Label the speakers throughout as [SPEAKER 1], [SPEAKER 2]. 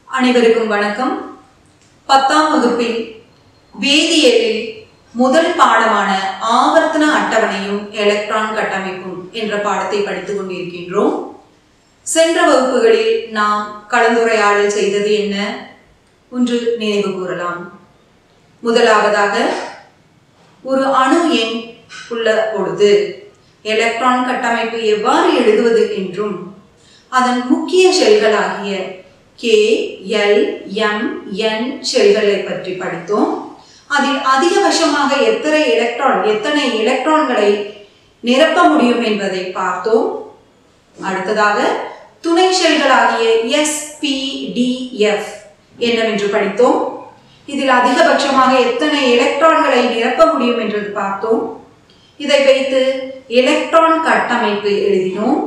[SPEAKER 1] அனைவருக்கும் வணக்கம். 10ஆம் வகுப்பில் வேதியியலில் முதல் பாடமான ஆவர்த்தன அட்டவணையும் எலக்ட்ரான் கட்டமைப்பும் என்ற பாடத்தை படித்துக் கொண்டிருக்கின்றோம். சென்ற வகுப்புகளில் நாம் கலந்துரையாடல் செய்தது என்ன ஒன்று நினைவு கூறலாம். முதலாவதாக, ஒரு அணு எண் உள்ள பொழுது எலக்ட்ரான் கட்டமைப்பு எவ்வாறு எழுதுவது என்றும் அதன் முக்கிய ஷெல்களாகிய K, L, M, N ஷெல்களை பற்றி படித்தோம். அதில் அதிகபட்சமாக எத்தனை எலக்ட்ரான்களை நிரப்ப முடியும் என்பதை பார்த்தோம். அடுத்ததாக துணை ஷெல்களாகிய S, P, D, F என்னவென்று படித்தோம். இதில் அதிகபட்சமாக எத்தனை எலக்ட்ரான்களை நிரப்ப முடியும் என்று பார்த்தோம். இதை வைத்து எலக்ட்ரான் கட்டமைப்பு எழுதினோம்.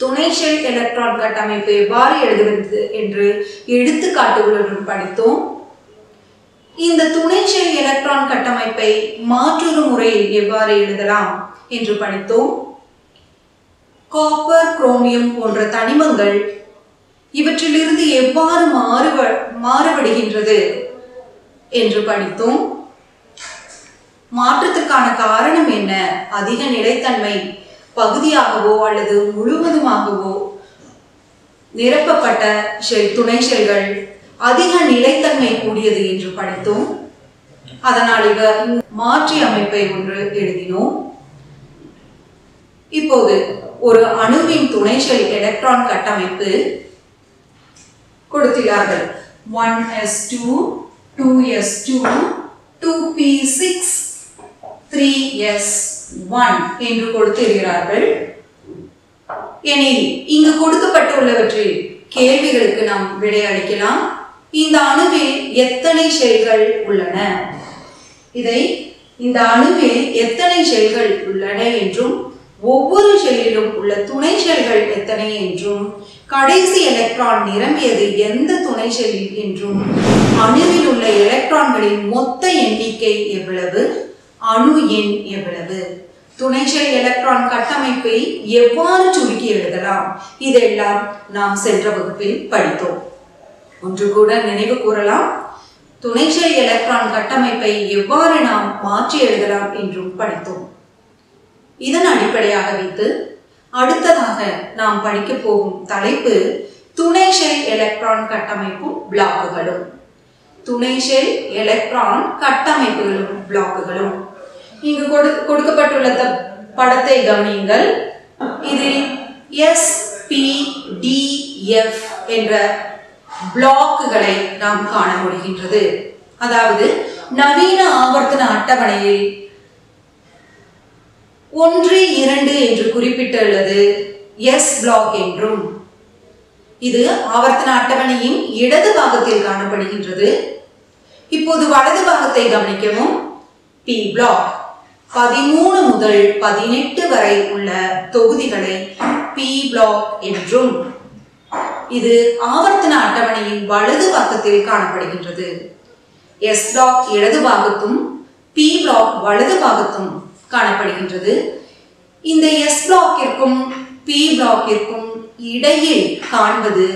[SPEAKER 1] துணை ஷெல் எலக்ட்ரான் கட்டமைப்பு எவ்வாறு எழுதுவது என்று எடுத்துக்காட்டுகளுடன் படித்தோம். இந்த துணை ஷெல் எலக்ட்ரான் கட்டமைப்பை மாற்றொரு முறையில் எவ்வாறு எழுதலாம் என்று படித்தோம். காப்பர், குரோமியம் போன்ற தனிமங்கள் இவற்றிலிருந்து எவ்வாறு மாறுபடுகின்றது என்று படித்தோம். மாற்றத்திற்கான காரணம் என்ன? அதிக நிலைத்தன்மை பகுதியாகவோ அல்லது முழுவதுமாகவோ நிரப்பப்பட்ட துணை ஷெல்கள் அதிக நிலைத்தன்மை கூடியது என்று படித்தோம். அதனால் இவர் மாற்றி அமைப்பை ஒன்று எழுதினோம். இப்போது ஒரு அணுவின் துணை ஷெல் எலக்ட்ரான் கட்டமைப்பு கொடுத்துள்ளார்கள். 1s2, 2s2, 2p6, 3s1 என்று கொடுத்திருக்கிறார்கள். எனில் இங்கு கொடுக்கப்பட்டுள்ளவற்றில் கேள்விகளுக்கு நாம் விடை அளிக்கலாம். இந்த அணுவில் எத்தனை ஷெல்கள் உள்ளன? இந்த அணுவில் எத்தனை ஷெல்கள் உள்ளன என்றும் ஒவ்வொரு ஷெல்லிலும் உள்ள துணை ஷெல்கள் எத்தனை என்றும் கடைசி எலக்ட்ரான் நிரம்பியது எந்த துணை ஷெல்லில் என்றும் அணுவில் உள்ள எலக்ட்ரான்களின் மொத்த எண்ணிக்கை எவ்வளவு, அணு எண் எவ்வளவு, துணை ஷெல் எலக்ட்ரான் கட்டமைப்பை எவ்வாறு சுருக்கி எழுதலாம், இதெல்லாம் நாம் சென்ற வகுப்பில் படித்தோம். ஒன்று கூட நினைவு கூறலாம். துணை ஷெல் எலக்ட்ரான் கட்டமைப்பை எவ்வாறு நாம் மாற்றி எழுதலாம் என்றும் படித்தோம். இதன் அடிப்படையாக வைத்து அடுத்ததாக நாம் படிக்க போகும் தலைப்பு துணை ஷெல் எலக்ட்ரான் கட்டமைப்பும் பிளாக்குகளும். துணை ஷெல் எலக்ட்ரான் கட்டமைப்புகளும் பிளாக்குகளும். இங்கு கொடுக்கப்பட்டுள்ள படத்தை கவனியுங்கள். இதில் S, P, D, F என்ற பிளாக்குகளை நாம் காண முடிகின்றது. அதாவது நவீன ஆவர்த்தன அட்டவணையில் 1, 2 என்று குறிப்பிட்டுள்ளது S பிளாக் என்றும், இது ஆவர்த்தன அட்டவணையின் இடது பாகத்தில் காணப்படுகின்றது. இப்போது வலது பாகத்தை கவனிக்கவும். P பிளாக் 13 முதல் 18 வரை உள்ள தொகுதிகளை P பிளாக் என்றும், இது ஆவர்த்தன அட்டவணையின் வலது பக்கத்தில் காணப்படுகின்றது. S பிளாக் இடது பாகத்தும் P பிளாக் வலது பாகத்தும் காணப்படுகின்றது. இந்த S பிளாக்கிற்கும் P பிளாக்கிற்கும் இடையில் காண்பது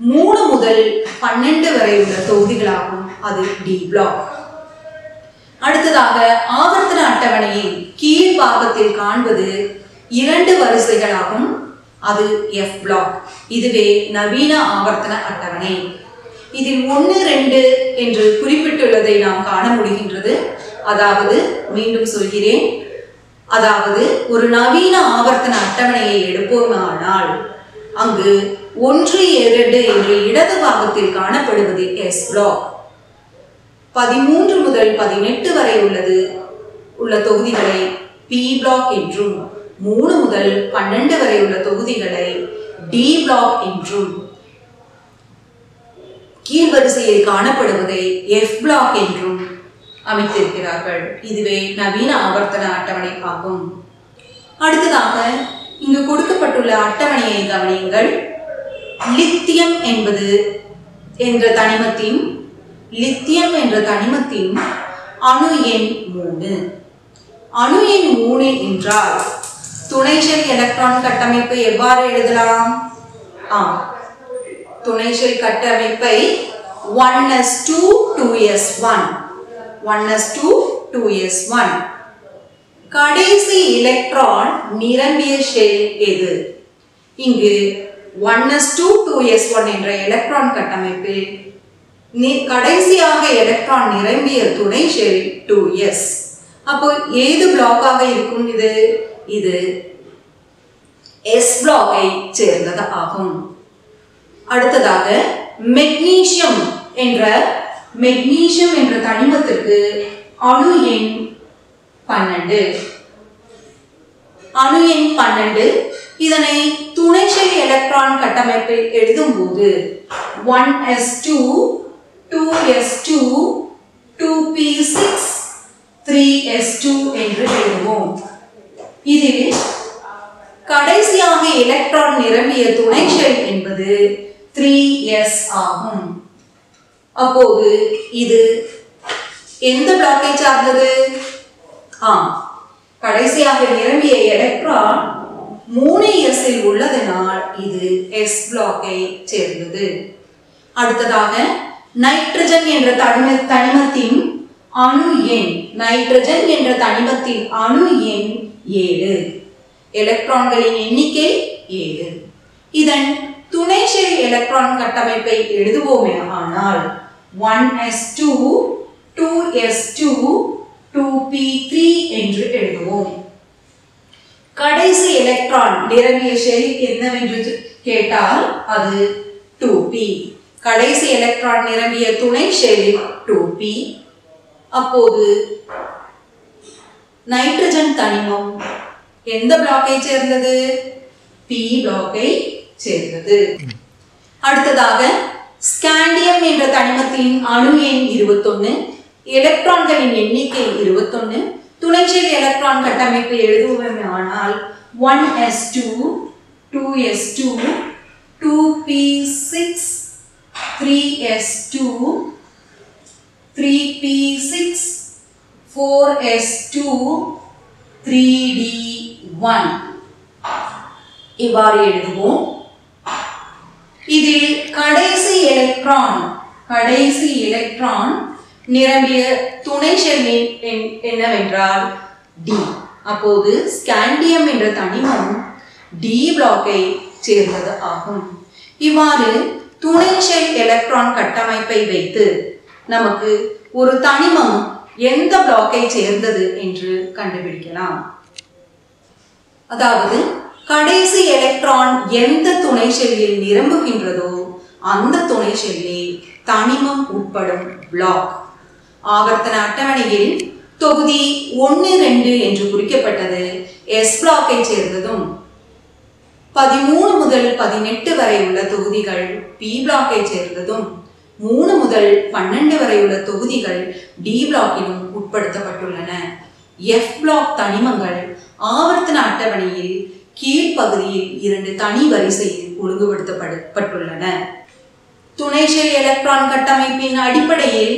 [SPEAKER 1] 3 முதல் 12 வரை உள்ள தொகுதிகளாகும். அது D பிளாக். அடுத்ததாக ஆவர்த்தன அட்டவணையின் கீழ் பாகத்தில் காண்பது 2 வரிசைகளாகும். அது F பிளாக். இதுவே நவீன ஆவர்த்தன அட்டவணை. இதில் 1, 2 என்று குறிப்பிட்டுள்ளதை நாம் காண முடிகின்றது. அதாவது மீண்டும் சொல்கிறேன், அதாவது ஒரு நவீன ஆவர்த்தன அட்டவணையை எடுப்போமானால் அங்கு 1, 2 என்று இடது பாகத்தில் காணப்படுவது S பிளாக். 13 முதல் 18 வரை உள்ள தொகுதிகளை பி பிளாக் என்றும் 3 முதல் 12 வரை உள்ள தொகுதிகளை டி பிளாக் என்றும் கீழ்வரிசையில் காணப்படுவதை எஃப் பிளாக் என்றும் அமைத்திருக்கிறார்கள். இதுவே நவீன ஆவர்த்தன அட்டவணை ஆகும். அடுத்ததாக இங்கு கொடுக்கப்பட்டுள்ள அட்டவணையை கவனியுங்கள். லித்தியம் என்ற தனிமத்தின் அணு எண் 3. அணு எண் 3 என்றால் துணை ஷெல் எலக்ட்ரான் கட்டமைப்பை எவ்வாறு எழுதலாம்? துணை ஷெல் கட்டமைப்பை 1s2 2s1 1s2 2s1. கடைசி எலக்ட்ரான் நிரம்பிய ஷெல் எது? இங்கு 1s2 2s1 என்ற எலக்ட்ரான் கட்டமைப்பில் கடைசியாக எலக்ட்ரான் நிரம்பிய துணை ஷெல் 2s. அப்போ ஏது பிளாக்காக இருக்கும்? இது S பிளாக்கை சேர்ந்தது ஆகும். அடுத்ததாக மெக்னீசியம் என்ற தனிமத்திற்கு அணு எண் 12. அணு எண் 12. இதனை துணை ஷெல் எலக்ட்ரான் கட்டமைப்பில் எழுதும்போது 1s2 2s2 2p6 3s2 என்று எழுதுவோம். இதில் கடைசியாக எலக்ட்ரான் நிரம்பிய துணை ஷெல் என்பது 3s ஆகும். அப்போது இது எந்த பிளாக்கை சார்ந்தது? கடைசியாக நிரம்பிய எலக்ட்ரான் 3s இல் உள்ளதனால் இது S பிளாக்கை சேர்ந்தது. அடுத்ததாக நைட்ரஜன் என்ற தனிமத்தின் அணு எண் 7. எலக்ட்ரான்களின் எண்ணிக்கை 7. இதன் துணை ஷெல் எலக்ட்ரான் கட்டமைப்பை எழுதுவோமே ஆனால் 1s2 2s2 2p3 என்று எழுதுவோம். கடைசி எலக்ட்ரான் நிரம்பிய ஷெல் என்னவென்று கேட்டால் அது 2p. கடைசி எலக்ட்ரான் நிரம்பிய துணை ஷெல் 2p. அப்போது நைட்ரஜன் தனிமம் எந்த பிளாக்கை சேர்ந்தது? பி பிளாக்கை சேர்ந்தது. அடுத்ததாக ஸ்காண்டியம் என்ற தனிமத்தின் அணு எண் 21. எலக்ட்ரான்களின் எண்ணிக்கை 21. துணை ஷெல் எலக்ட்ரான் கட்டமைப்பை எழுதுவோமானால் 1s2 2s2 2p6 3s2 3p6 4s2 3d1 இவ்வாறு எழுதுவோம். இதில் கடைசி எலக்ட்ரான் நிரம்பிய துணை ஷெல் என்னவென்றால் டி. அப்போது ஸ்காண்டியம் என்ற தனிமம் டி பிளாக்கை சேர்ந்தது ஆகும். இவ்வாறு துணை ஷெல் எலக்ட்ரான் கட்டமைப்பை வைத்து நமக்கு ஒரு தனிமம் எந்த பிளாக்கை சேர்ந்தது என்று கண்டுபிடிக்கலாம். அதாவது கடைசி எலக்ட்ரான் எந்த துணை ஷெல்லில் நிரம்புகின்றதோ அந்த துணை ஷெல்லே தனிமம் உட்படும் பிளாக். ஆவர்த்தன அட்டவணையில் தொகுதி 1 2 என்று குறிக்கப்பட்டது எஸ் பிளாக்கை சேர்ந்ததும் 13 முதல் 18 வரை உள்ள தொகுதிகள் பி பிளாக்கை சேர்ந்ததும் 3 முதல் 12 வரை உள்ள தொகுதிகள் டி பிளாக்கிலும் உட்படுத்தப்பட்டுள்ளன. எஃப் பிளாக் தனிமங்கள் ஆவர்த்தன அட்டவணையில் கீழ்ப்பகுதியில் 2 தனி வரிசையில் ஒழுங்குபடுத்தப்பட்டுள்ளன. துணை ஷெல் எலக்ட்ரான் கட்டமைப்பின் அடிப்படையில்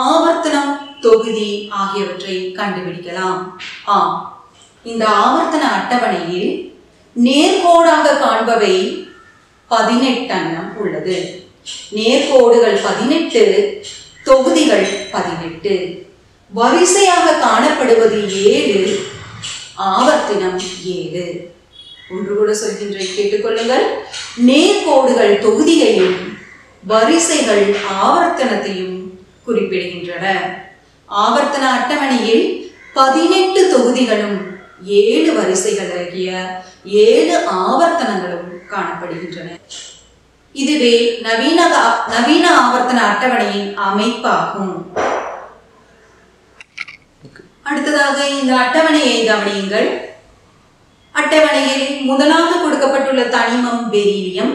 [SPEAKER 1] ஆவர்த்தனம், தொகுதி ஆகியவற்றை கண்டுபிடிக்கலாம். இந்த ஆவர்த்தன அட்டவணையில் நேர்கோடாக காண்பவை 18 உள்ளது. நேர்கோடுகள் 18, தொகுதிகள் 18. வரிசையாக காணப்படுவது 7, ஆவர்த்தனம் 7. ஒன்று கூட சொல்கின்றேன், கேட்டுக்கொள்ளுங்கள். நேர்கோடுகள் தொகுதியையும் வரிசைகள் ஆவர்த்தனத்தையும் குறிப்பிடுகின்றன. ஆவர்த்தன அட்டவணையில் 18 தொகுதிகளும் 7 வரிசைகள் ஆகிய 7 ஆவர்த்தனங்களும் காணப்படுகின்றன. இதுவே நவீன ஆவர்த்தன அட்டவணையின் அமைப்பாகும். அடுத்ததாக இந்த அட்டவணையை கவனியுங்கள். அட்டவணையில் முதலாக கொடுக்கப்பட்டுள்ள தனிமம் பெரிலியம்.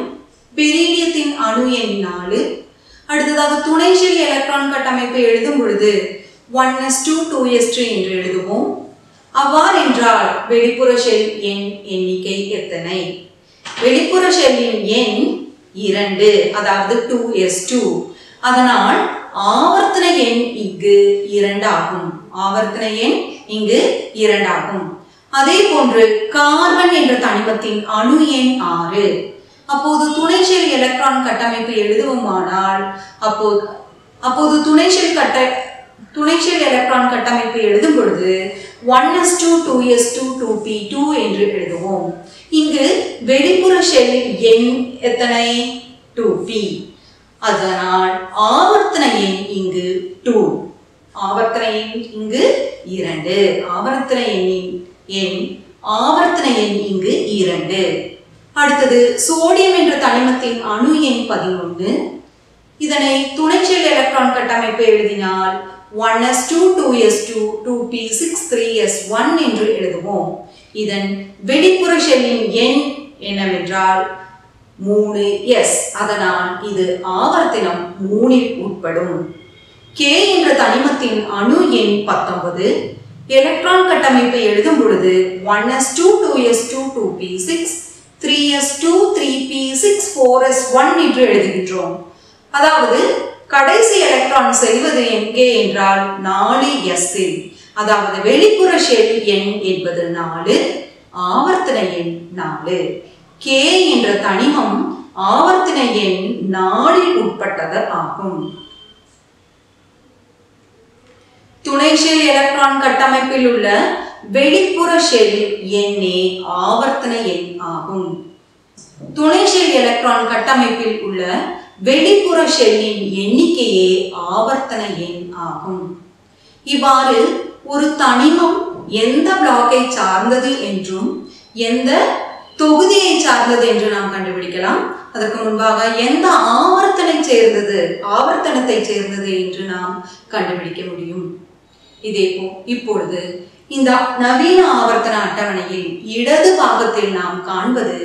[SPEAKER 1] பெரிலியத்தின் அணு எண் 4. அடுத்ததாக துணை ஷெல் எலக்ட்ரான் கட்டமைப்பை எழுதும் பொழுது 1s2 2s3 என்று எழுதுவோம். அவ்வாறென்றால் வெளிப்புற ஷெல் எண் எண்ணிக்கை எத்தனை? வெளிப்புற ஷெல்லின் எண் 2, அதாவது 2s2. அதனால் ஆவர்த்தன எண் இங்கு 2 ஆகும். ஆவர்த்தன எண் இங்கு 2 ஆகும். அதே போன்று கார்பன் என்ற தனிமத்தின் அணு எண் 6. அப்போது துணை ஷெல் எலக்ட்ரான் கட்டமைப்பு எழுதுவோமானால் அப்போது துணை ஷெல் எலக்ட்ரான் கட்டமைப்பு எழுதும் பொழுது 1s2 2s2 2p2 என்று எழுதுவோம். இங்கு வெளிப்புற ஷெல் எண் எத்தனை? 2p. அதனால் ஆவர்த்தன எண் இங்கு 2. ஆவர்த்தன எண் இங்கு 2. ஆவர்த்தன எண் இங்கு 2. அடுத்தது சோடியம் என்ற தனிமத்தின் அணு எண் 11. இதனை துணை ஷெல் எலக்ட்ரான் கட்டமைப்பை எழுதினால் 1s2 2s2 2p6 3s1 என்று எழுதுவோம். இதன் வெளிப்புற ஷெல்லின் எண் என்னவென்றால் 3s. அதனால் இது ஆவர்த்தனம் 3 உட்படும். K என்ற தனிமத்தின் அணு எண் 19. எலக்ட்ரான் கட்டமைப்பை எழுதும் பொழுது 1s2 2s2 2p6 3s2 3p6 4s1 என்று எழுதுகின்றோம். அதாவது கடைசி எலக்ட்ரான் செல்வது எங்கே என்றால் 4s இல். அதாவது வெளிப்புற ஷெல் எண் என்பது 4, ஆவர்த்தன எண் 4. K என்ற தனிமம் ஆவர்த்தன எண் 4 உட்பட்டது ஆகும். துணை ஷெல் எலக்ட்ரான் கட்டமைப்பில் உள்ள வெளிப்புற ஷெல் எண்ணே ஆவர்த்தன எண் ஆகும். துணை ஷெல் எலக்ட்ரான் கட்டமைப்பில் உள்ள வெளிப்புற ஷெல்லின் எண்ணிக்கையே ஆவர்த்தன எண் ஆகும். இவ்வாறு ஒரு தனிமம் எந்த பிளாக்கை சார்ந்தது என்றும் எந்த தொகுதியை சார்ந்தது என்று நாம் கண்டுபிடிக்கலாம். அதற்கு முன்பாக எந்த ஆவர்த்தனத்தை சேர்ந்தது என்று நாம் கண்டுபிடிக்க முடியும். இதேபோல் இப்பொழுது இந்த நவீன ஆவர்த்தன அட்டவணையில் இடது பாகத்தில் நாம் காண்பது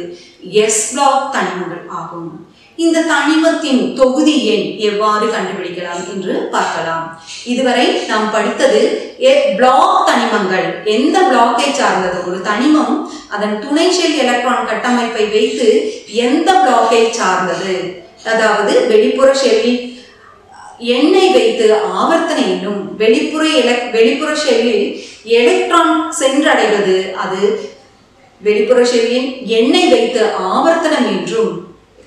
[SPEAKER 1] S பிளாக் தனிமங்கள் ஆகும். இந்த தனிமத்தின் தொகுதி எண் எவ்வாறு கண்டுபிடிக்கலாம் என்று பார்க்கலாம். இதுவரை நாம் படித்தது பிளாக் தனிமங்கள். எந்த பிளாக்கை சார்ந்தது ஒரு தனிமம் அதன் துணை ஷெல் எலக்ட்ரான் கட்டமைப்பை வைத்து எந்த பிளாக்கை சார்ந்தது, அதாவது வெளிப்புற ஷெல்லில் எண்ணை வைத்து ஆவர்த்தன எண்ணும், வெளிப்புற ஷெல்லில் எலக்ட்ரான் சென்றடைவது அது வெளிப்புற ஷெல்லின் எண்ணை வைத்து ஆவர்த்தனம் என்றும்,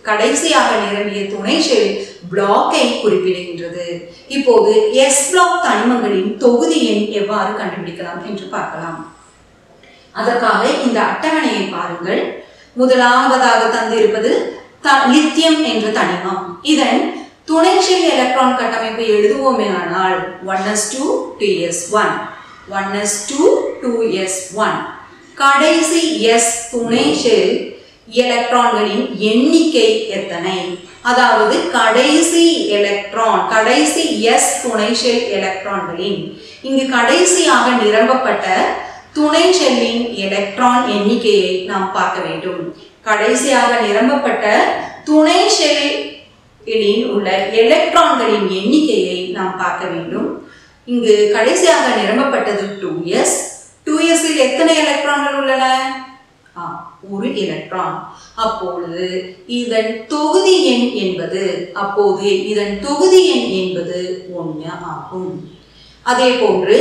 [SPEAKER 1] கடைசியாக நிரம்பிய துணை ஷெல் பிளாக்கை குறிப்பிடுகின்றது. இப்போது S பிளாக் தனிமங்களின் தொகுதி எண் எவ்வாறு கண்டுபிடிக்கலாம் என்று பார்க்கலாம். அதற்காக இந்த அட்டவணையை பாருங்கள். முதலாவதாக தந்திருப்பது லித்தியம் என்ற தனிமம். இதன் துணை ஷெல் எலக்ட்ரான் கட்டமைப்பை எழுதுவோமேயானால் 1s2 2s1 1s2 2s1. கடைசி S துணை ஷெல் எலக்ட்ரான்களின் எண்ணிக்கை எத்தனை? அதாவது கடைசி S துணை ஷெல் எலக்ட்ரான்களின், இங்கு கடைசியாக நிரம்பப்பட்ட துணை ஷெல்லின் எலக்ட்ரான் எண்ணிக்கையை நாம் பார்க்க வேண்டும். கடைசியாக நிரம்பப்பட்ட துணை ஷெல்லில் உள்ள எலக்ட்ரான்களின் எண்ணிக்கையை நாம் பார்க்க வேண்டும். இங்கு கடைசியாக நிரம்பப்பட்டது 2s. 2s இல் எத்தனை எலக்ட்ரான்கள் உள்ளன? ஒரு எலக்ட்ரான். அப்பொழுது இதன் தொகுதி எண் என்பது 1 ஆகும். அதே போன்று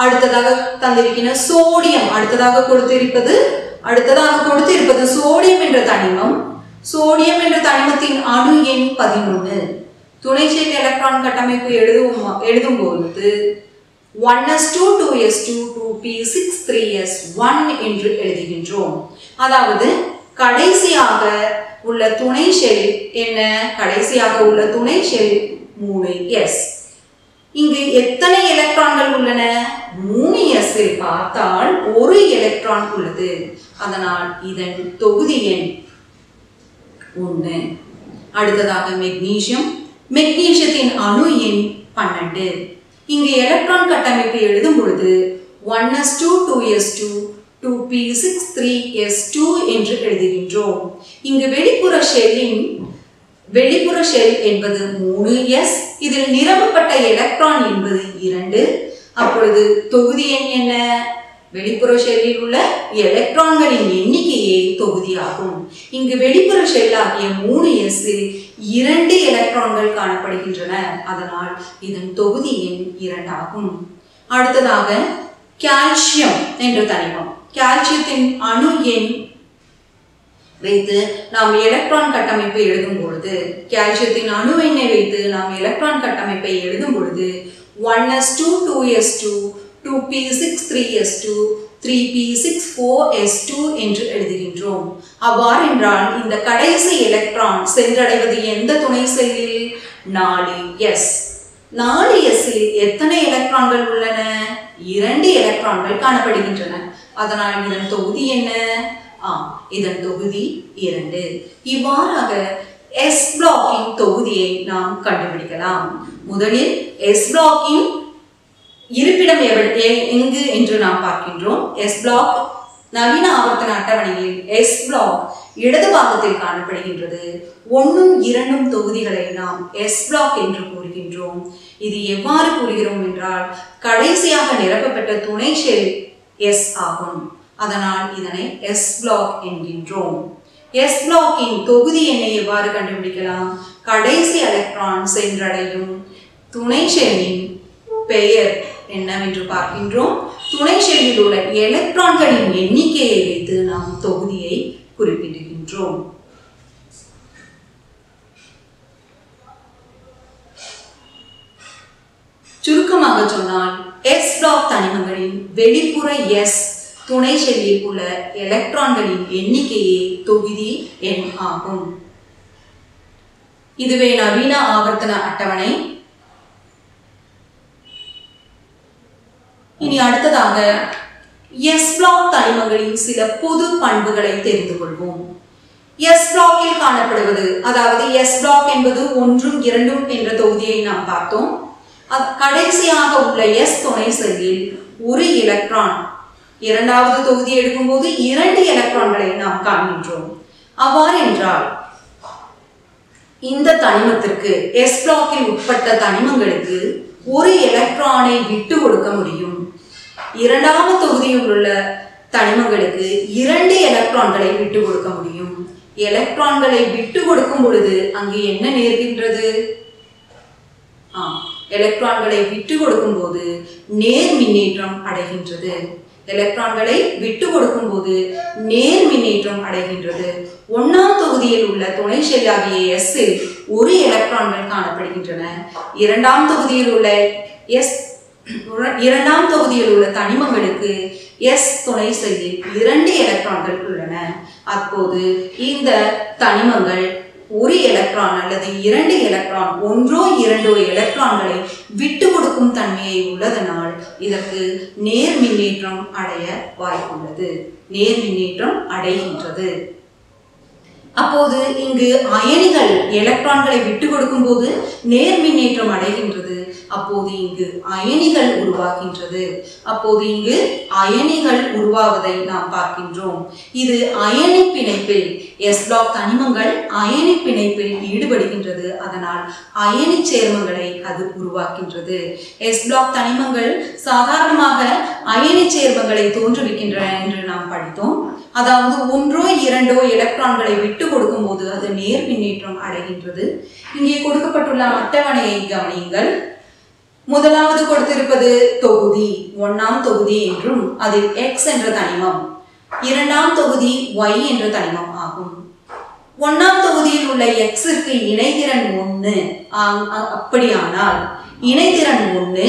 [SPEAKER 1] அடுத்ததாக தந்திருக்கிற சோடியம், அடுத்ததாக கொடுத்திருப்பது சோடியம் என்ற தனிமம். சோடியம் என்ற தனிமத்தின் அணு எண் 11. துணை ஷெல் எலக்ட்ரான் கட்டமைப்பு எழுதும் பொழுது 1s2 2s2 2p6 3s1 என்று எழுதுகின்றோம். அதாவது கடைசியாக உள்ள துணை ஷெல் என்ன? கடைசியாக உள்ள துணை ஷெல் 3s. இங்கு எத்தனை எலக்ட்ரான்கள் உள்ளன? 3s இல் பார்த்தால் ஒரு எலக்ட்ரான் உள்ளது. அதனால் இதன் தொகுதி எண் 1. அடுத்ததாக மெக்னீசியம். மெக்னீசியத்தின் அணு எண் 12. இங்கு எலக்ட்ரான் கட்டமைப்பை எழுதும் பொழுது 1s2 2s2 2p6 3s2 என்று எழுதுகின்றோம். இங்கு வெளிப்புற ஷெல் என்பது 3s, இதில் நிரப்பப்பட்ட எலக்ட்ரான் என்பது 2. அப்பொழுது தொகுதி எண் என்ன? வெளிப்புற ஷெல்லில் உள்ள எலக்ட்ரான்களின் எண்ணிக்கையே தொகுதியாகும். இங்கு வெளிப்புற ஷெல் ஆகிய 3s இல் 2 எலக்ட்ரான்கள் காணப்படுகின்றன. அதனால் இதன் தொகுதி எண் 2 ஆகும். அடுத்ததாக கால்சியம் என்ற தனிமம். கால்சியத்தின் அணு எண் வைத்து நாம் எலக்ட்ரான் கட்டமைப்பை எழுதும் பொழுது, கால்சியத்தின் அணு எண்ணை வைத்து நாம் எலக்ட்ரான் கட்டமைப்பை எழுதும் பொழுது 1s2 2s2 2p6 3s2 3p6 4s2 என்று எழுதுகின்றோம். அவ்வாறென்றால் இந்த கடைசி எலக்ட்ரான் சென்றடைவது எந்த துணை செல்லில்? 4s. 4s இல் எத்தனை எலக்ட்ரான்கள் உள்ளன? 2 எலக்ட்ரான்கள் காணப்படுகின்றன. அதனால் இதன் தொகுதி என்ன? இதன் தொகுதி 2. இவ்வாறாக S பிளாக்கின் தொகுதியை நாம் கண்டுபிடிக்கலாம். முதலில் S பிளாக்கின் இருப்பிடம் எங்கு என்று நாம் பார்க்கின்றோம். S பிளாக் நவீன ஆவர்த்தன அட்டவணையில் S பிளாக் இடது பாகத்தில் காணப்படுகின்றது. 1ம் 2ம் தொகுதிகளை நாம் S பிளாக் என்று கூறுகின்றோம். இது எவ்வாறு கூறுகிறோம் என்றால், கடைசியாக நிரப்பப்பட்ட துணை ஷெல் S ஆகும். அதனால் இதனை S பிளாக் என்கின்றோம். S பிளாக்கின் தொகுதி எண்ணை எவ்வாறு கண்டுபிடிக்கலாம்? கடைசி எலக்ட்ரான் சென்றடையும் துணை ஷெல்லின் பெயர் என்னவென்று பார்க்கின்றோம். துணை ஷெல்லில் உள்ள எலக்ட்ரான்களின் எண்ணிக்கையை வைத்து நாம் தொகுதியை குறிப்பிடுகின்றோம். சுருக்கமாக சொன்னால், S பிளாக் தனிமங்களின் வெளிப்புற S துணை ஷெல்லில் உள்ள எலக்ட்ரான்களின் எண்ணிக்கையே தொகுதி எண் ஆகும். இதுவே நவீன ஆவர்த்தன அட்டவணை. இனி அடுத்ததாக S பிளாக் தனிமங்களின் சில பொது பண்புகளை தெரிந்து கொள்வோம். S பிளாக்கில் காணப்படுவது, அதாவது S பிளாக் என்பது 1ம் 2ம் என்ற தொகுதியை நாம் பார்த்தோம். கடைசியாக உள்ள S துணை செல்லில் ஒரு எலக்ட்ரான், இரண்டாவது தொகுதி எடுக்கும்போது 2 எலக்ட்ரான்களை நாம் காண்கின்றோம். அவ்வாறென்றால் இந்த தனிமத்திற்கு S பிளாக்கில் உட்பட்ட தனிமங்களுக்கு ஒரு எலக்ட்ரானை விட்டு கொடுக்க முடியும். இரண்டாவது தொகுதியில் உள்ள தனிமங்களுக்கு 2 எலக்ட்ரான்களை விட்டு கொடுக்க முடியும். எலக்ட்ரான்களை விட்டு கொடுக்கும் பொழுது அங்கு என்ன நேர்கின்றது? எலக்ட்ரான்களை விட்டு கொடுக்கும் போது நேர் மின்னேற்றம் அடைகின்றது. எலக்ட்ரான்களை விட்டு கொடுக்கும் போது நேர் மின்னேற்றம் அடைகின்றது. 1ஆம் தொகுதியில் உள்ள துணை ஷெல் ஆகிய S இல் ஒரு எலக்ட்ரான்கள் காணப்படுகின்றன. இரண்டாம் தொகுதியில் உள்ள தனிமங்களுக்கு S துணை செல்லில் 2 எலக்ட்ரான்கள் உள்ளன. அப்போது இந்த தனிமங்கள் ஒரு எலக்ட்ரான் அல்லது 2 எலக்ட்ரான், 1ஓ 2ஓ எலக்ட்ரான்களை விட்டு கொடுக்கும் தன்மையை உள்ளதனால் இதற்கு நேர் மின்னேற்றம் அடைய வாய்ப்புள்ளது. நேர் மின்னேற்றம் அடைகின்றது. அப்போது இங்கு அயனிகள் எலக்ட்ரான்களை விட்டு கொடுக்கும் போது நேர் மின்னேற்றம் அடைகின்றது. அப்போது இங்கு அயனிகள் உருவாகின்றது. அப்போது இங்கு அயனிகள் உருவாவதை நாம் பார்க்கின்றோம். இது அயனி பிணைப்பில், S பிளாக் தனிமங்கள் அயனி பிணைப்பில் ஈடுபடுகின்றது. அதனால் அயனி சேர்மங்களை அது உருவாக்கின்றது. S பிளாக் தனிமங்கள் சாதாரணமாக அயனி சேர்மங்களை தோற்றுவிக்கின்றன என்று நாம் படித்தோம். அதாவது 1ஓ 2ஓ எலக்ட்ரான்களை விட்டு கொடுக்கும் போது அது நேர் மின்னேற்றம் அடைகின்றது. இங்கே கொடுக்கப்பட்டுள்ள அட்டவணையை கவனியுங்கள். முதலாவது கொடுத்திருப்பது தொகுதி 1ஆம் தொகுதி என்றும் அதில் X என்ற தனிமம், 2ஆம் தொகுதி Y என்ற தனிமம் ஆகும். 1ஆம் தொகுதியில் உள்ள Xற்கு இணைதிறன் 1. அப்படியானால் இணைதிறன் 1,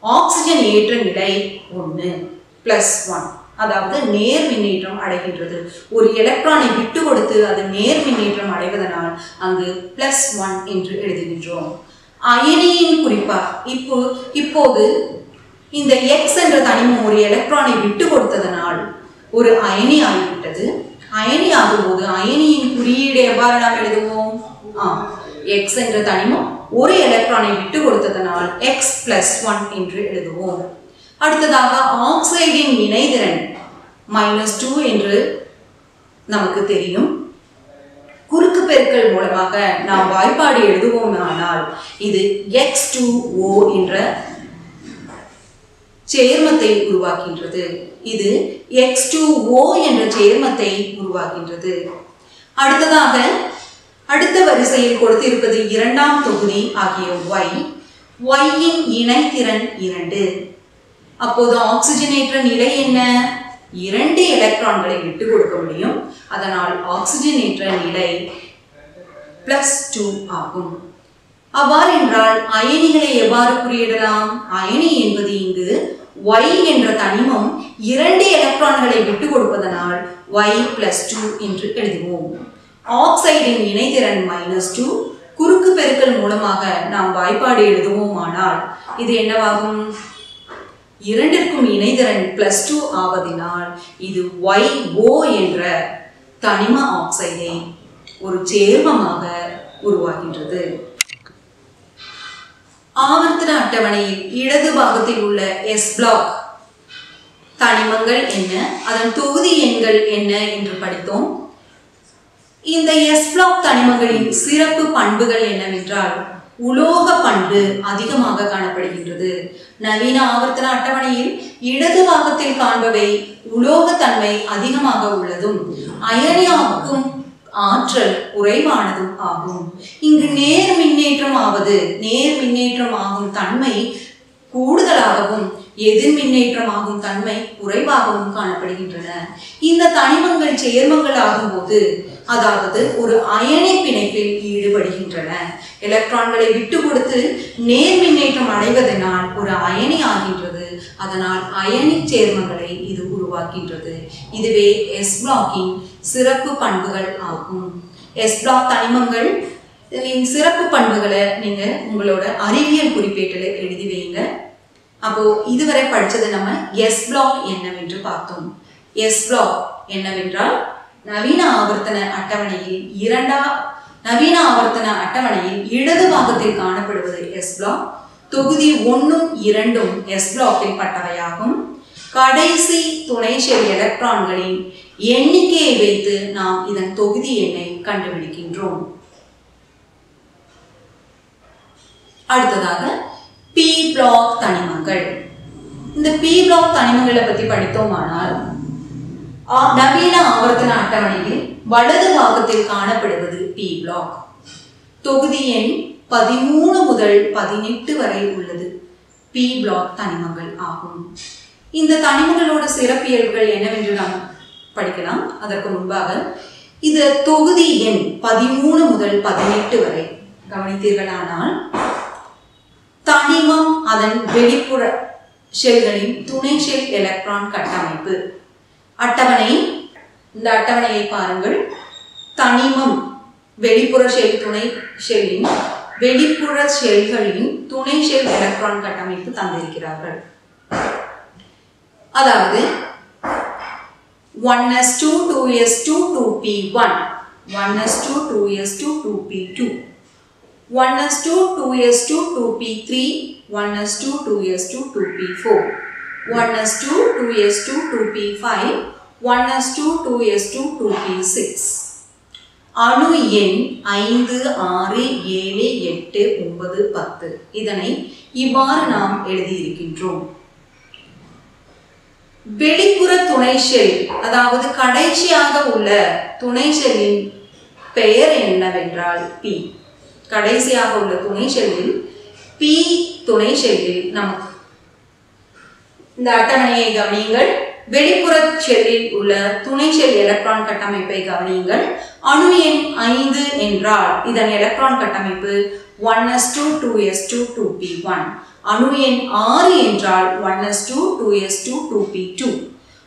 [SPEAKER 1] ஆக்சிஜன் ஏற்ற நிலை 1 +1, அதாவது நேர் மின்னேற்றம் அடைகின்றது. ஒரு எலக்ட்ரானை விட்டு கொடுத்து அது நேர் மின்னேற்றம் அடைவதனால் அங்கு +1 என்று எழுதுகின்றோம். அயனியின் குறிப்பா இப்போது இந்த X என்ற தனிமம் ஒரு எலக்ட்ரானை விட்டு கொடுத்ததனால் ஒரு அயனி ஆகிவிட்டது. அயனி ஆகும்போது அயனியின் குறியீடு எவ்வாறு நாம் எழுதுவோம்? X என்ற தனிமம் ஒரு எலக்ட்ரானை விட்டு கொடுத்ததனால் X plus 1 என்று எழுதுவோம். அடுத்ததாக ஆக்சைடின் இணைதிறன் -2 என்று நமக்கு தெரியும். குறுக்கு பெருக்கல் மூலமாக நாம் வாய்ப்பாடு எழுதுவோமானால் இது X2O என்ற சேர்மத்தை உருவாக்கின்றது. இது X2O என்ற சேர்மத்தை உருவாக்கின்றது. அடுத்ததாக அடுத்த வரிசையில் கொடுத்திருப்பது இரண்டாம் தொகுதி ஆகிய Y இன் இணைதிறன் 2. அப்போது ஆக்சிஜனேற்ற நிலை என்ன? 2 எலக்ட்ரான்களை விட்டு கொடுக்க முடியும். அதனால் ஆக்சிஜனேற்ற நிலை +2 ஆகும். அவ்வாறு என்றால் அயனிகளை எவ்வாறு குறியிடலாம்? அயனி என்பது இங்கு Y என்ற தனிமம் 2 எலக்ட்ரான்களை விட்டு கொடுப்பதனால் Y +2 என்று எழுதுவோம். ஆக்சைடின் இணைதிறன் -2, குறுக்கு பெருக்கல் மூலமாக நாம் வாய்ப்பாடு எழுதுவோமானால் இது என்னவாகும்? இரண்டிற்கும் இணைதிறன் +2 ஆவதினால் இது YO என்ற தனிம ஆக்சைடை ஒரு சேர்மமாக உருவாகின்றது. ஆவர்த்தன அட்டவணையில் இடது பாகத்தில் உள்ள S பிளாக் தனிமங்கள் என்ன, அதன் தொகுதி எண்கள் என்ன என்று படித்தோம். இந்த S பிளாக் தனிமங்களின் சிறப்பு பண்புகள் என்னவென்றால் உலோக பண்பு அதிகமாக காணப்படுகின்றது. நவீன ஆவர்த்தன அட்டவணையில் இடது பாகத்தில் காண்பவை உலோகத்தன்மை அதிகமாக உள்ளதும் அயனியாக்கும் ஆற்றல் குறைவானதும் ஆகும். இங்கு நேர் மின்னேற்றம் ஆகும் தன்மை கூடுதலாகவும் எதிர் மின்னேற்றம் ஆகும் தன்மை குறைவாகவும் காணப்படுகின்றன. இந்த தனிமங்கள் சேர்மங்கள் ஆகும்போது, அதாவது ஒரு அயனி பிணைப்பில் ஈடுபடுகின்றன. எலக்ட்ரான்களை விட்டு கொடுத்து நேர் மின்னேற்றம் அடைவதனால் ஒரு அயனி ஆகின்றது. அதனால் அயனி சேர்மங்களை இது உருவாக்கின்றது. இதுவே S பிளாக்கின் சிறப்பு பண்புகள் ஆகும். S பிளாக் தனிமங்கள் சிறப்பு பண்புகளை நீங்க உங்களோட அறிவியல் குறிப்பேட்டில் எழுதி வைங்க. அப்போ இதுவரை படிச்சது நம்ம S பிளாக் என்னவென்று பார்த்தோம். S பிளாக் என்னவென்றால் நவீன ஆவர்த்தன அட்டவணையில் இடது பாகத்தில் காணப்படுவது S பிளாக். தொகுதி 1 ம் 2 ம் S பிளாக்கில் பட்டவையாகும். கடைசி துணை ஷெல் எலக்ட்ரான்களின் எண்ணிக்கையை வைத்து நாம் இதன் தொகுதி எண்ணை கண்டுபிடிக்கின்றோம். அடுத்ததாக P பிளாக் தனிமங்கள். இந்த P பிளாக் தனிமங்களை பற்றி படித்தோமானால் நவீன ஆவர்த்தன அட்டவணையில் வலது பாகத்தில் காணப்படுவது P பிளாக். தொகுதி எண் 13 முதல் 18 வரை உள்ளது P பிளாக் தனிமங்கள் ஆகும். இந்த தனிமங்களோட சிறப்பியல்புகள் என்னவென்று நாம் படிக்கலாம். அதற்கு முன்பாக இது தொகுதி எண் 13 முதல் 18 வரை கவனித்தீர்களானால் தனிமம் அதன் வெளிப்புற ஷெல்களின் துணை ஷெல் எலக்ட்ரான் கட்டமைப்பு அட்டவணை. இந்த அட்டவணையை பாருங்கள். தனிமம் வெளிப்புற ஷெல் துணை ஷெல்லின் வெளிப்புற ஷெல்களின் துணை ஷெல் எலக்ட்ரான் கட்டமைப்பு தந்திருக்கிறார்கள். அதாவது 1s2 2s2 2p1 1s2 2s2 2p2 1s2 2s2 2p3 1s2 2s2 2p4 1s2 2s2 2p5 1s2 2s2 2p6. அணு எண் 5 6 7 8 9 10. இதனை இவ்வாறு நாம் எழுதியிருக்கின்றோம். வெளிப்புற துணை ஷெல், அதாவது கடைசியாக உள்ள துணை ஷெல்லின் பெயர் என்னவென்றால் P. கடைசியாக உள்ள துணை ஷெல்லில் P துணை ஷெல்லில் நமக்கு இந்த அட்டவணையை கவனியுங்கள். வெளிப்புற ஷெல்லில் உள்ள துணை ஷெல் எலக்ட்ரான் கட்டமைப்பை கவனியுங்கள். அணு எண் 5 என்றால் இதன் எலக்ட்ரான் கட்டமைப்பு 1s2 2s2 2p1. அணு எண் 6 என்றால் 1s2 2s2 2p2.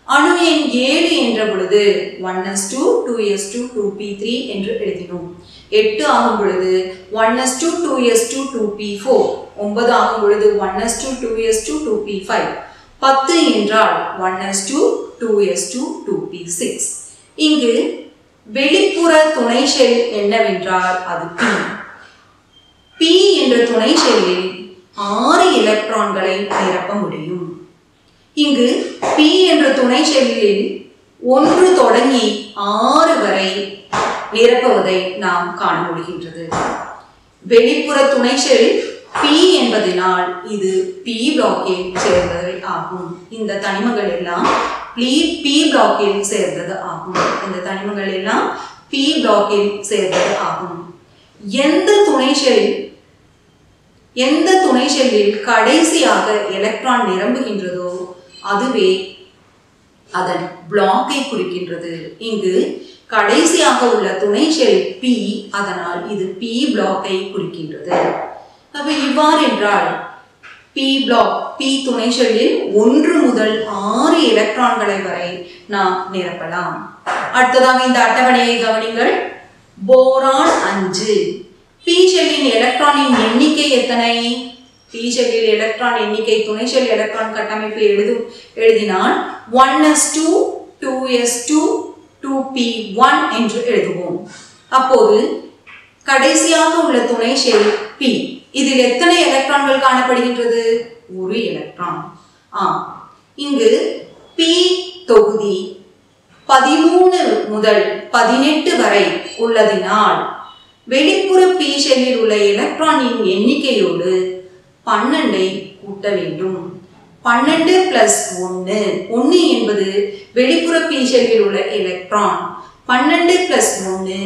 [SPEAKER 1] அணு எண் 7 என்ற பொழுது 1s2 2s2 2p3 என்று எழுதினோம். 8 ஆகும் பொழுது 1s2 2s2 2p4. 9 ஆகும் பொழுது 1s2 2s2 2p5. 10 என்றால் 1s2 2s2 2p6. இங்கு வெளிப்புற துணை ஷெல் என்னவென்றால் அது P. P என்ற துணை ஷெல்லில் 6 எலக்ட்ரான்களை நிரப்ப முடியும். இங்கு P என்ற துணை ஷெல்லில் 1 தொடங்கி 6 வரை நிரப்புவதை நாம் காண முடிகின்றது. வெளிப்புற துணை ஷெல் P என்பதனால் இது P பிளாக்கில் சேர்ந்தவை ஆகும். இந்த தனிமங்கள் எல்லாம் P பிளாக்கில் சேர்ந்தது ஆகும். இந்த தனிமங்கள் எல்லாம் P பிளாக்கில் சேர்ந்தது ஆகும். எந்த துணை ஷெல்லில் கடைசியாக எலக்ட்ரான் நிரம்புகின்றதோ அதுவே அதன் பிளாக்கை குறிக்கின்றது. இங்கு கடைசியாக உள்ள துணை ஷெல் P, அதனால் இது P பிளாக்கை குறிக்கின்றது. அப்ப இவ்வாறு என்றால் P துணை ஷெல்லில் 1 முதல் 6 எலக்ட்ரான்களை வரை நாம் நிரப்பலாம். அடுத்ததாக இந்த அட்டவணையை கவனிங்கள். போரான் 5. P ஷெல்லின் எலக்ட்ரானின் எண்ணிக்கை எத்தனை? P ஷெல்லில் எலக்ட்ரான் எண்ணிக்கை துணை ஷெல் எலக்ட்ரான் கட்டமைப்பு எழுதினால் 1s2 2s2 2p1 என்று எழுதுவோம். அப்போது கடைசியாக உள்ள துணை ஷெல் P, இதில் எத்தனை எலக்ட்ரான்கள் காணப்படுகின்றது? 1 எலக்ட்ரான். இங்கு P தொகுதி 13 முதல் 18 வரை உள்ளதினால் வெளிப்புற P ஷெல்லில் உள்ள எலக்ட்ரானின் எண்ணிக்கையோடு 12 கூட்ட வேண்டும். 12 பிளஸ் 1 என்பது வெளிப்புற P ஷெல்லில் உள்ள எலக்ட்ரான். 12 பிளஸ் 1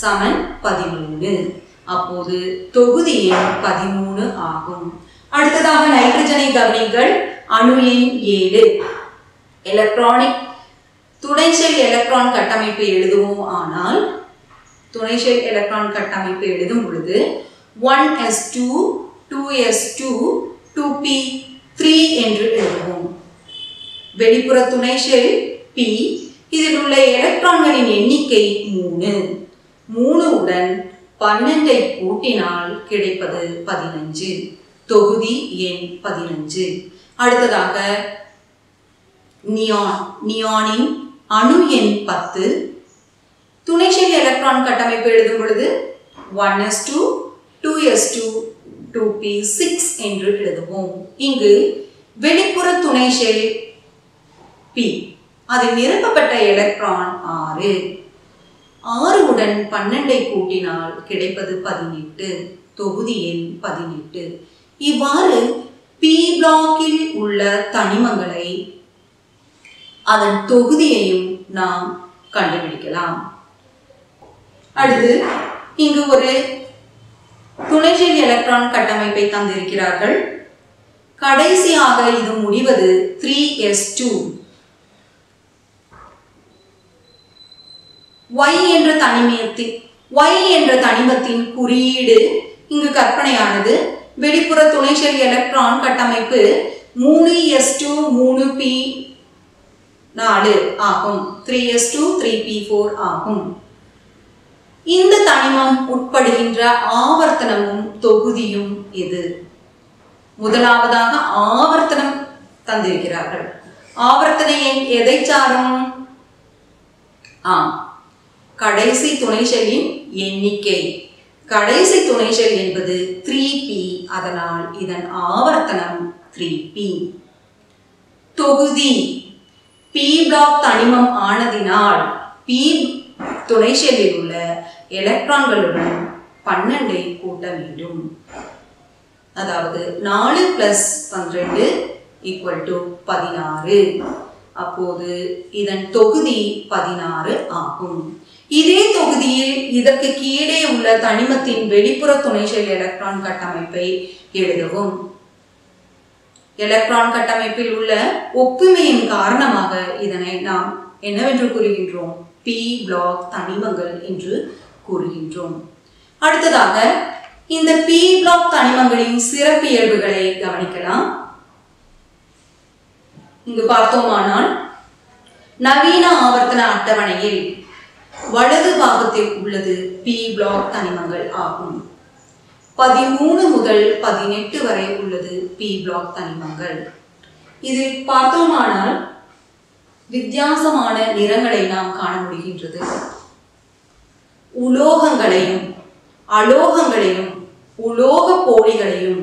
[SPEAKER 1] சமன் 13. அப்போது தொகுதி எண் 13 ஆகும். அடுத்ததாக நைட்ரஜனை கவனிங்கள். அணு எண் 7. எலக்ட்ரானிக் துணை ஷெல் எலக்ட்ரான் கட்டமைப்பு எழுதுவோம். ஆனால் துணை ஷெல் எலக்ட்ரான் கட்டமைப்பு எழுதும் பொழுது 1s2 2s2 2p3 என்று எழுதுவோம். வெளிப்புற துணை ஷெல் P, இதில் உள்ள எலக்ட்ரான்களின் எண்ணிக்கை 3. 3 உடன் 12 கூட்டினால் கிடைப்பது 15. தொகுதி எண் 15. அடுத்ததாக நியானின் அணு எண் 10. துணை ஷெல் எலக்ட்ரான் கட்டமைப்பு எழுதும் பொழுது 1s2 2s2 2p6 என்று எழுதுவோம். இங்கு வெளிப்புற துணை ஷெல் P, அதில் நிரப்பப்பட்ட எலக்ட்ரான் 6. 6 உடன் 12 கூட்டினால் கிடைப்பது 18. தொகுதி எண் 18. இவ்வாறு P பிளாக்கில் உள்ள தனிமங்களை அதன் தொகுதியையும் நாம் கண்டுபிடிக்கலாம். அடுத்து இங்கு ஒரு துணை ஷெல் எலக்ட்ரான் கட்டமைப்பை தந்திருக்கிறார்கள். கடைசியாக இது முடிவது 3s2. Y என்ற தனிமத்தின் குறியீடு இங்கு கற்பனையானது. வெளிப்புற துணை ஷெல் எலக்ட்ரான் கட்டமைப்பு 3s2 3p4 ஆகும். 3s2 3p4 ஆகும். இந்த தனிமம் உட்படுகின்ற ஆவர்த்தனமும் தொகுதியும் எது? முதலாவதாக ஆவர்த்தனம் தந்திருக்கிறார்கள். ஆவர்த்தன எண் எதை சாரும்? கடைசி துணை ஷெல்லின் எண்ணிக்கை. கடைசி துணை ஷெல் என்பது 3p, அதனால் இதன் ஆவர்த்தனம் 3p. தொகுதி P பிளாக் தனிமம் ஆனதினால் P துணை ஷெல்லில் உள்ள எலக்ட்ரான்களுடன் 12 கூட்ட வேண்டும். அதாவது 4 பிளஸ் 12 = 16. அப்போது இதன் தொகுதி 16 ஆகும். இதே தொகுதியில் இதற்கு கீழே உள்ள தனிமத்தின் வெளிப்புற துணை ஷெல் எலக்ட்ரான் கட்டமைப்பை எழுதவும். எலக்ட்ரான் கட்டமைப்பில் உள்ள ஒப்புமையின் காரணமாக இதனை நாம் என்னவென்று கூறுகின்றோம்? P பிளாக் தனிமங்கள் என்று கூறுகின்றோம். அடுத்ததாக இந்த P பிளாக் தனிமங்களின் சிறப்பியல்புகளை கவனிக்கலாம். இங்கு பார்த்தோமானால் நவீன ஆவர்த்தன அட்டவணையில் வலது பாகத்தில் உள்ளது P பிளாக் தனிமங்கள் ஆகும். 13 முதல் 18 வரை உள்ளது P பிளாக் தனிமங்கள். இதில் பார்த்தோமானால் வித்தியாசமான நிறங்களை நாம் காண முடிகின்றது. உலோகங்களையும் அலோகங்களையும் உலோக போலிகளையும்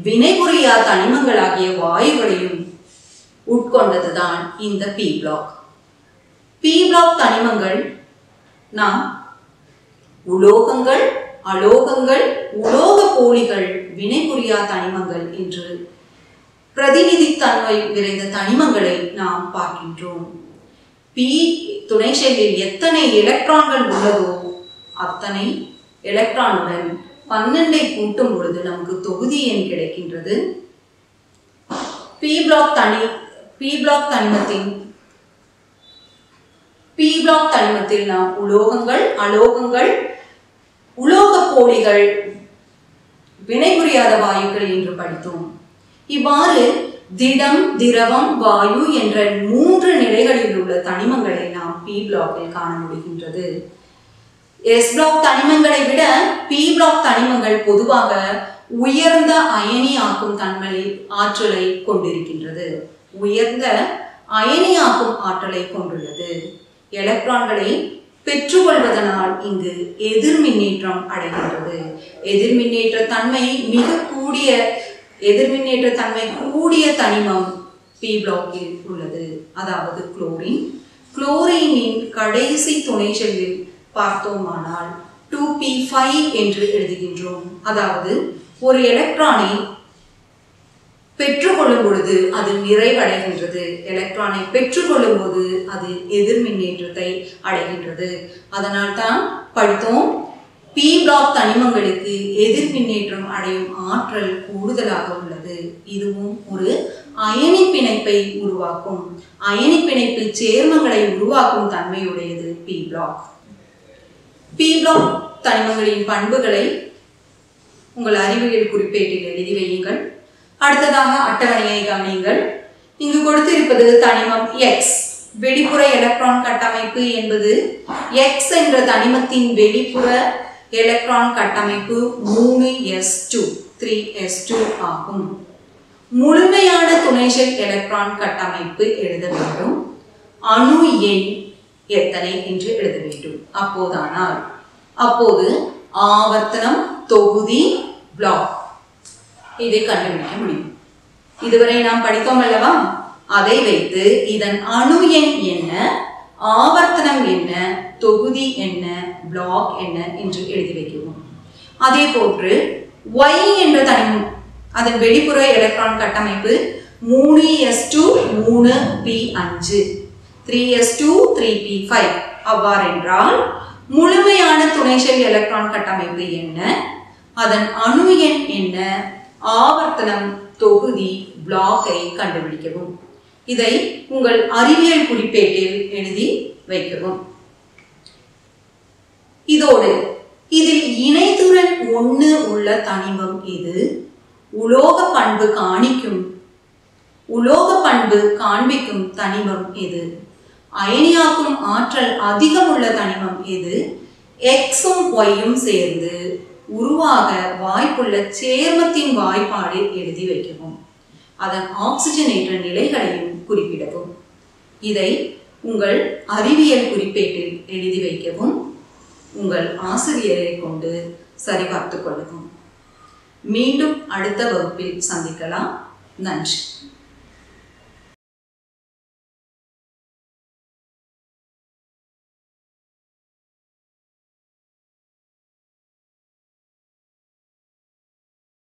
[SPEAKER 1] வினைபுரியா தனிமங்களாகிய வாயுகளையும் உட்கொண்டதுதான் இந்த பி பிளாக். பி பிளாக் தனிமங்கள் நாம் உலோகங்கள், அலோகங்கள், உலோக போலிகள், வினைபுரியா தனிமங்கள் என்று பிரதிநிதித்தன்மை நிறைந்த தனிமங்களை நாம் பார்க்கின்றோம். பி துணை ஷெல்லில் எத்தனை எலக்ட்ரான்கள் உள்ளதோ அத்தனை எலக்ட்ரானுடன் 12 கூட்டும் பொழுது நமக்கு தொகுதி எண் கிடைக்கின்றது. பி பிளாக் தனிமத்தில் நாம் உலோகங்கள், அலோகங்கள், உலோக போலிகள், வினைபுரியாத வாயுக்கள் என்று படித்தோம். இவ்வாறு திடம், திரவம், வாயு என்ற 3 நிலைகளில் உள்ள தனிமங்களை நாம் பி பிளாக்கில் காண முடிகின்றது. எஸ் பிளாக் தனிமங்களை விட பி பிளாக் தனிமங்கள் பொதுவாக உயர்ந்த அயனியாக்கும் ஆற்றலை கொண்டிருக்கின்றது. உயர்ந்த அயனியாக்கும் ஆற்றலை கொண்டுள்ளது. எலக்ட்ரான்களை பெற்றுக்கொள்வதனால் இங்கு எதிர்மின்னேற்றம் அடைகின்றது. எதிர்மின்னேற்ற தன்மை கூடிய தனிமம் பி பிளாக்கில் உள்ளது. அதாவது குளோரின். குளோரினின் கடைசி துணை ஷெல்லில் பார்த்தோமானால் 2p5 என்று எழுதுகின்றோம். அதாவது ஒரு எலக்ட்ரானை பெற்றுக்கொள்ளும் பொழுது அது நிறைவடைகின்றது. எலக்ட்ரானை பெற்றுக்கொள்ளும் போது அது எதிர்மின்னேற்றத்தை அடைகின்றது. அதனால் தான் படித்தோம், பி பிளாக் தனிமங்களுக்கு எதிர்மின்னேற்றம் அடையும் ஆற்றல் கூடுதலாக உள்ளது. இதுவும் ஒரு அயனி பிணைப்பை உருவாக்கும், அயனி பிணைப்பில் சேர்மங்களை உருவாக்கும் தன்மையுடையது பி பிளாக். பி பிளாக் தனிமங்களின் பண்புகளை உங்கள் அறிவியல் குறிப்பேட்டில் எழுதி வையுங்கள். அடுத்ததாக அட்டவணையை கவனியுங்கள். இங்கு கொடுத்திருப்பது தனிமம் எக்ஸ். வெளிப்புற எலக்ட்ரான் கட்டமைப்பு என்பது எக்ஸ் என்ற தனிமத்தின் வெளிப்புற எலக்ட்ரான் கட்டமைப்பு 3s2 3s2 ஆகும். முழுமையான துணைஷெல் எலக்ட்ரான் கட்டமைப்பு எழுத வேண்டும். அணு எண் எத்தனை என்று எழுத வேண்டும். அப்போது ஆவர்த்தனம், தொகுதி, பிளாக் இதை கண்டுபிடிக்க முடியும். இதுவரை நாம் படித்தோம் அல்லவா? அதை வைத்து இதன் அணு எண் என்ன, ஆவர்த்தனம் என்ன, தொகுதி என்ன, பிளாக் என்ன என்று எழுதி வைக்கவும். அதே போன்று Y என்ற தனிமம், அதன் வெளிப்புற எலக்ட்ரான் கட்டமைப்பு 3s2 3p5 3s2 3p5. அவ்வாறென்றால் முழுமையான துணைஷெல் எலக்ட்ரான் கட்டமைப்பு என்ன, அதன் அணு எண் என்ன, ஆவர்த்தனம், தொகுதி, பிளாக்கை கண்டுபிடிக்கவும். இதை உங்கள் அறிவியல் குறிப்பேட்டில் எழுதி வைக்கவும். இதோடு இதில் இணைதுரன் 1 உள்ள தனிமம் இது. உலோக பண்பு காண்பிக்கும் தனிமம் இது. அயனியாக்கும் ஆற்றல் அதிகம் உள்ள தனிமம் இது. எக்ஸும் ஒய்யும் சேர்ந்து உருவாக வாய்ப்புள்ள சேர்மத்தின் வாய்ப்பாடு எழுதி வைக்கவும். அதன் ஆக்சிஜனேற்ற நிலைகளையும் குறிப்பிடவும். இதை உங்கள் அறிவியல் குறிப்பேட்டில் எழுதி வைக்கவும். உங்கள் ஆசிரியரை கொண்டு சரிபார்த்துக் கொள்ளவும். மீண்டும் அடுத்த வகுப்பில் சந்திக்கலாம். நன்றி.